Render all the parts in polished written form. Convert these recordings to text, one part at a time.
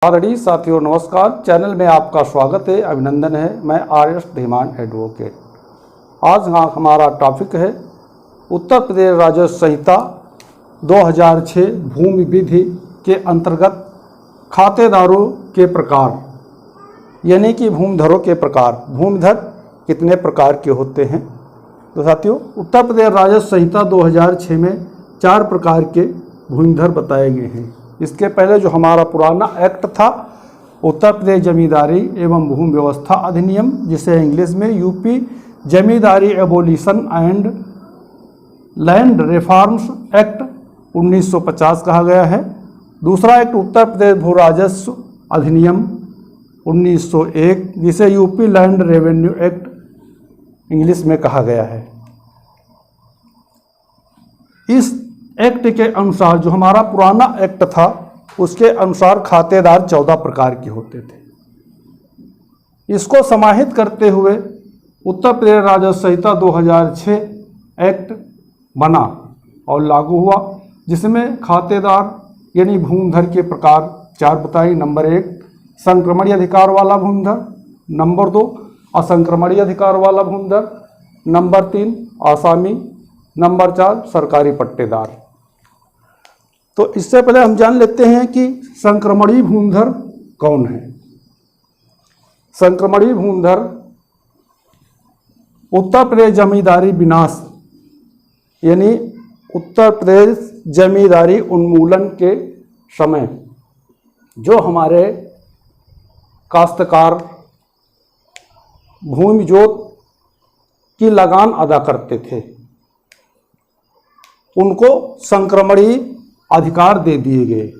Already साथियों नमस्कार, channel में आपका स्वागत है, अभिनंदन है। मैं आर.एस. धीमान एडवोकेट। आज हमारा टॉपिक है उत्तर प्रदेश राजस्व संहिता 2006 भूमि विधि के अंतर्गत खातेदारों के प्रकार, यानी कि भूमिधरों के प्रकार। भूमिधर कितने प्रकार के होते हैं? तो साथियों, उत्तर प्रदेश राजस्व संहिता 2006 में 4 प्रकार के भूमिधर बताए गए हैं। इसके पहले जो हमारा पुराना एक्ट था, उत्तर प्रदेश जमींदारी एवं भूमि व्यवस्था अधिनियम, जिसे इंग्लिश में UP zamindari abolition and land reforms act 1950 कहा गया है। दूसरा एक्ट उत्तर प्रदेश भू राजस्व अधिनियम 1901, जिसे UP land revenue act English में कहा गया है। इस एक्ट के अनुसार, जो हमारा पुराना एक्ट था, उसके अनुसार खातेदार 14 प्रकार के होते थे। इसको समाहित करते हुए उत्तर प्रदेश राजस्व संहिता 2006 एक्ट बना और लागू हुआ, जिसमें खातेदार यानी भूमिधर के प्रकार 4 बताए। नंबर 1 संक्रमणीय अधिकार वाला भूमिधर, नंबर 2 असंक्रमणीय अधिकार वाला भूमिधर, नंबर 3 आसामी, नंबर 4 सरकारी पट्टेदार। तो इससे पहले हम जान लेते हैं कि संक्रमणीय भूमिधर कौन है। संक्रमणीय भूमिधर उत्तर प्रदेश जमींदारी विनाश यानी उत्तर प्रदेश जमींदारी उन्मूलन के समय जो हमारे काश्तकार भूमि जोत की लगान अदा करते थे, उनको संक्रमणीय अधिकार दे दिए गए।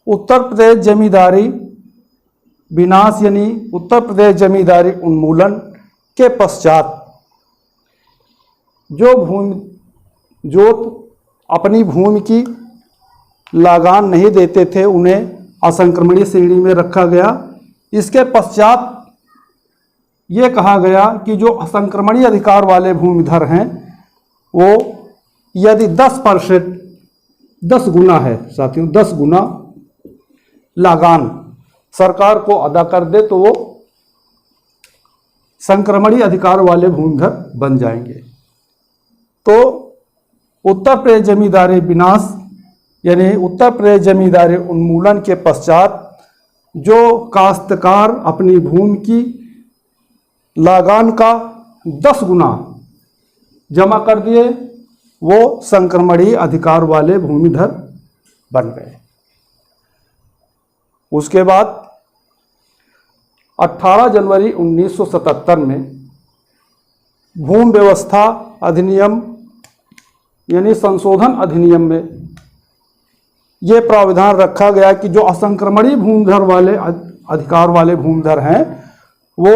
उत्तर प्रदेश जमींदारी विनाश यानी उत्तर प्रदेश जमींदारी उन्मूलन के पश्चात जो भूमि जोत अपनी भूमि की लगान नहीं देते थे, उन्हें असंक्रमणीय श्रेणी में रखा गया। इसके पश्चात ये कहा गया कि जो असंक्रमणीय अधिकार वाले भूमिधर हैं, वो यदि 10% 10 गुना है साथियों, 10 गुना लगान सरकार को अदा कर दे, तो वो संक्रमणीय अधिकार वाले भूमिधर बन जाएंगे। तो उत्तर प्रदेश जमींदारी विनाश यानी उत्तर प्रदेश जमींदारी उन्मूलन के पश्चात जो काश्तकार अपनी भूमि की लगान का 10 गुना जमा कर दिए, वो संक्रमणीय अधिकार वाले भूमिधर बन गए। उसके बाद 18 जनवरी 1977 में भूमि व्यवस्था अधिनियम यानी संशोधन अधिनियम में ये प्रावधान रखा गया कि जो असंक्रमणीय भूमिधर वाले अधिकार वाले भूमिधर हैं, वो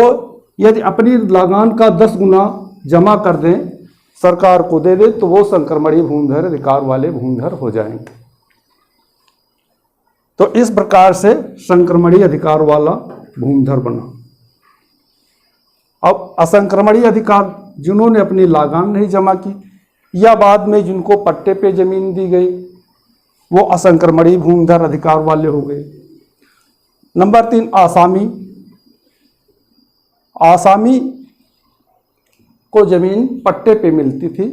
यदि अपनी लगान का 10 गुना जमा कर दें, सरकार को दे दे, तो वो संक्रमणीय भूमिधर अधिकार वाले भूमिधर हो जाएंगे। तो इस प्रकार से संक्रमणीय अधिकार वाला भूमिधर बना। अब असंक्रमणीय अधिकार जिन्होंने अपनी लगान नहीं जमा की या बाद में जिनको पट्टे पे जमीन दी गई, वो असंक्रमणीय भूमिधर अधिकार वाले हो गए। नंबर 3 आसामी। आसामी को जमीन पट्टे पे मिलती थी,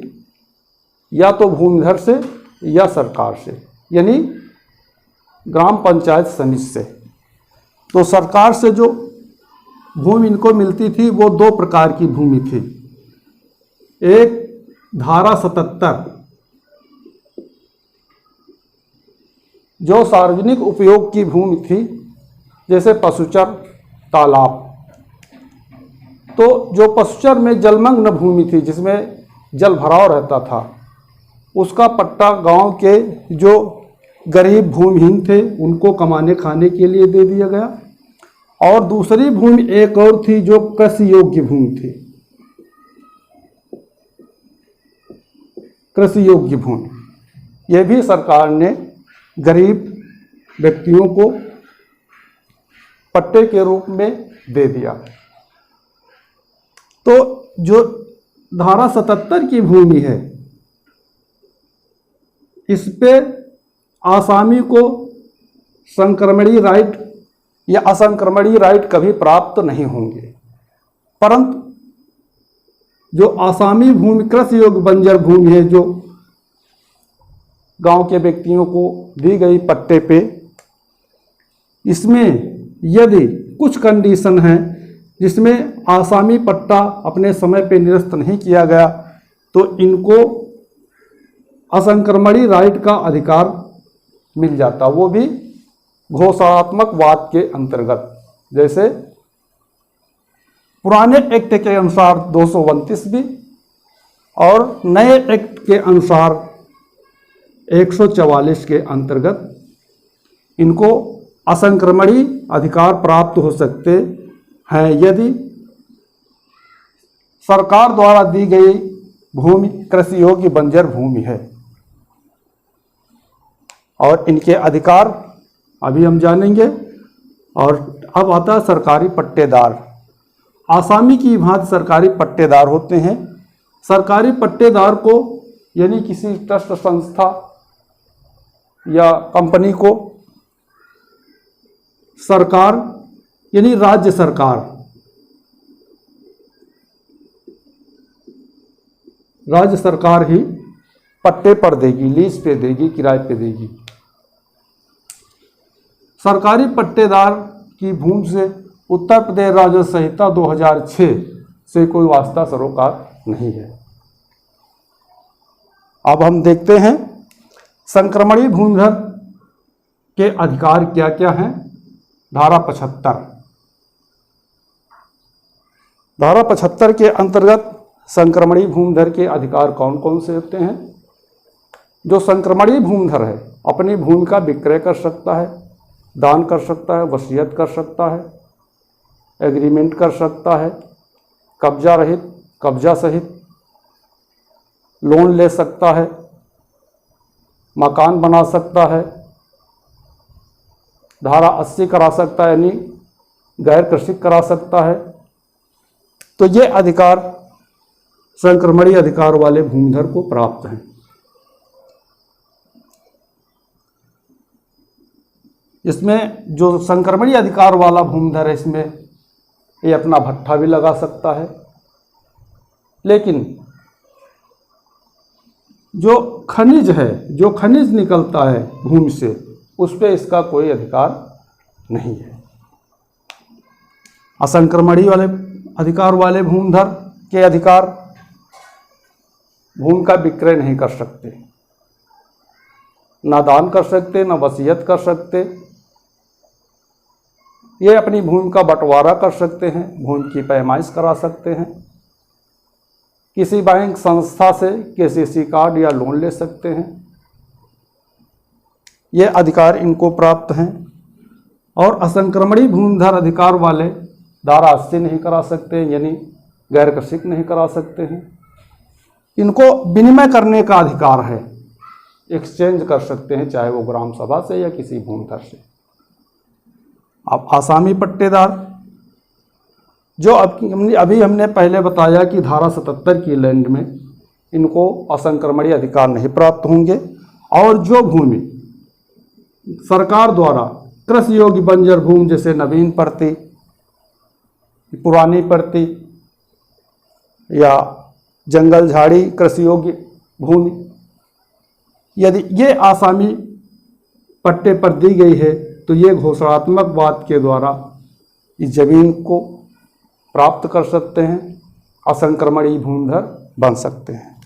या तो भूमिधर से या सरकार से, यानी ग्राम पंचायत समिति से। तो सरकार से जो भूमि इनको मिलती थी, वो 2 प्रकार की भूमि थी। एक धारा 77 जो सार्वजनिक उपयोग की भूमि थी, जैसे पशुचर, तालाब। तो जो पशुचर में जलमग्न भूमि थी, जिसमें जल भराव रहता था, उसका पट्टा गांव के जो गरीब भूमिहीन थे, उनको कमाने खाने के लिए दे दिया गया। और दूसरी भूमि एक और थी, जो कृषि योग्य भूमि थी। कृषि योग्य भूमि, यह भी सरकार ने गरीब व्यक्तियों को पट्टे के रूप में दे दिया। तो जो धारा 77 की भूमि है, इस पे आसामी को संक्रमणीय राइट या असंक्रमणीय राइट कभी प्राप्त नहीं होंगे, परंतु जो आसामी भूमि कृषि योग्य बंजर भूमि है जो गांव के व्यक्तियों को दी गई पट्टे पे, इसमें यदि कुछ कंडीशन है जिसमें आसामी पट्टा अपने समय पे निरस्त नहीं किया गया तो इनको असंक्रमणीय राइट का अधिकार मिल जाता, वो भी घोषणात्मक वाद के अंतर्गत। जैसे पुराने एक्ट के अनुसार 229 भी और नए एक्ट के अनुसार 144 के अंतर्गत इनको असंक्रमणीय अधिकार प्राप्त हो सकते हैं यदि सरकार द्वारा दी गई भूमि कृषि योग्य बंजर भूमि है। और इनके अधिकार अभी हम जानेंगे। और अब आता है सरकारी पट्टेदार। आसामी की भांति सरकारी पट्टेदार होते हैं। सरकारी पट्टेदार को यानी किसी ट्रस्ट संस्था या कंपनी को सरकार यानी राज्य सरकार ही पट्टे पर देगी, लीज पे देगी, किराए पे देगी। सरकारी पट्टेदार की भूमि से उत्तर प्रदेश राजस्व संहिता 2006 से कोई वास्ता सरोकार नहीं है। अब हम देखते हैं संक्रमणीय भूमिधर के अधिकार क्या क्या हैं। धारा 75। धारा 75 के अंतर्गत संक्रमणीय भूमिधर के अधिकार कौन कौन से होते हैं। जो संक्रमणीय भूमिधर है अपनी भूमि का विक्रय कर सकता है, दान कर सकता है, वसीयत कर सकता है, एग्रीमेंट कर सकता है, कब्जा रहित, कब्जा सहित, लोन ले सकता है, मकान बना सकता है, धारा 80 करा सकता है यानी गैर कृषिक करा सकता है। तो ये अधिकार संक्रमणीय अधिकार वाले भूमिधर को प्राप्त हैं। इसमें जो संक्रमणीय अधिकार वाला भूमिधर है इसमें ये अपना भट्ठा भी लगा सकता है, लेकिन जो खनिज है, जो खनिज निकलता है भूमि से, उस पर इसका कोई अधिकार नहीं है। असंक्रमणीय वाले अधिकार वाले भूमिधर के अधिकार भूमि का विक्रय नहीं कर सकते, ना दान कर सकते, ना वसीयत कर सकते। ये अपनी भूमि का बंटवारा कर सकते हैं, भूमि की पैमाइश करा सकते हैं, किसी बैंक संस्था से केसीसी कार्ड या लोन ले सकते हैं। ये अधिकार इनको प्राप्त हैं। और असंक्रमणीय भूमिधर अधिकार वाले धारा 80 नहीं करा सकते यानी गैर कृषिक नहीं करा सकते हैं। इनको विनिमय करने का अधिकार है, एक्सचेंज कर सकते हैं, चाहे वो ग्राम सभा से या किसी भूमिधर से। अब आसामी पट्टेदार जो अभी हमने पहले बताया कि धारा 77 की लैंड में इनको असंक्रमणीय अधिकार नहीं प्राप्त होंगे। और जो भूमि सरकार द्वारा कृषि योग्य बंजर भूमि जैसे नवीन प्रति, पुरानी प्रति या जंगल झाड़ी कृषि योग्य भूमि, यदि ये आसामी पट्टे पर दी गई है तो ये घोषणात्मक वाद के द्वारा इस जमीन को प्राप्त कर सकते हैं, असंक्रमणीय भूमिधर बन सकते हैं।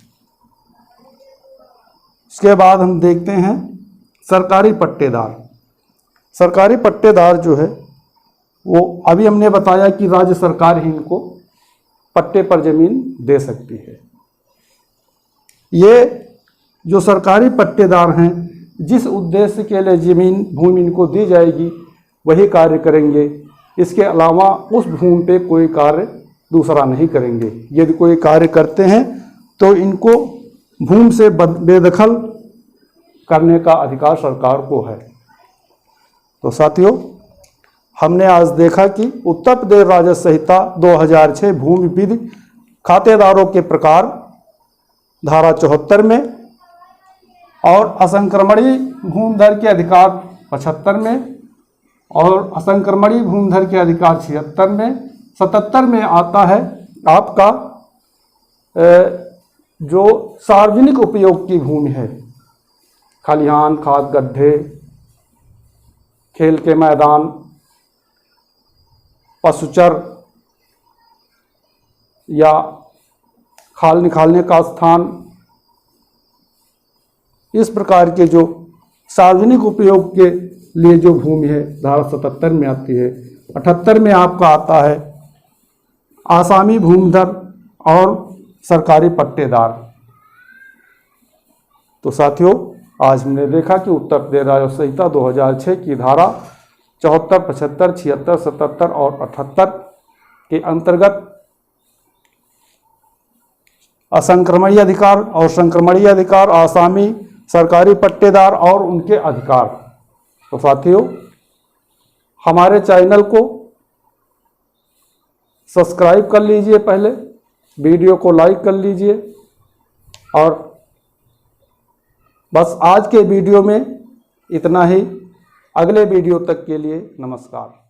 इसके बाद हम देखते हैं सरकारी पट्टेदार। सरकारी पट्टेदार जो है वो अभी हमने बताया कि राज्य सरकार ही इनको पट्टे पर जमीन दे सकती है। ये जो सरकारी पट्टेदार हैं जिस उद्देश्य के लिए जमीन भूमि इनको दी जाएगी वही कार्य करेंगे। इसके अलावा उस भूमि पे कोई कार्य दूसरा नहीं करेंगे। यदि कोई कार्य करते हैं तो इनको भूमि से बेदखल करने का अधिकार सरकार को है। तो साथियों, हमने आज देखा कि उत्तर प्रदेश राजस्व संहिता 2006 भूमि विधि खातेदारों के प्रकार धारा 74 में और असंक्रमणीय भूमिधर के अधिकार 75 में, और असंक्रमणीय भूमिधर के अधिकार 76 में। 77 में आता है आपका जो सार्वजनिक उपयोग की भूमि है, खलिहान, खाद गड्ढे, खेल के मैदान, पशुचर या खाल निकालने का स्थान, इस प्रकार के जो सार्वजनिक उपयोग के लिए जो भूमि है धारा 77 में आती है। 78 में आपका आता है आसामी भूमिधर और सरकारी पट्टेदार। तो साथियों, आज हमने देखा कि उत्तर प्रदेश राजस्व संहिता 2006 की धारा 74, 75, 76, 77 और 78 के अंतर्गत असंक्रमणीय अधिकार और संक्रमणीय अधिकार, आसामी, सरकारी पट्टेदार और उनके अधिकार। तो साथियों, हमारे चैनल को सब्सक्राइब कर लीजिए, पहले वीडियो को लाइक कर लीजिए, और बस आज के वीडियो में इतना ही। अगले वीडियो तक के लिए नमस्कार।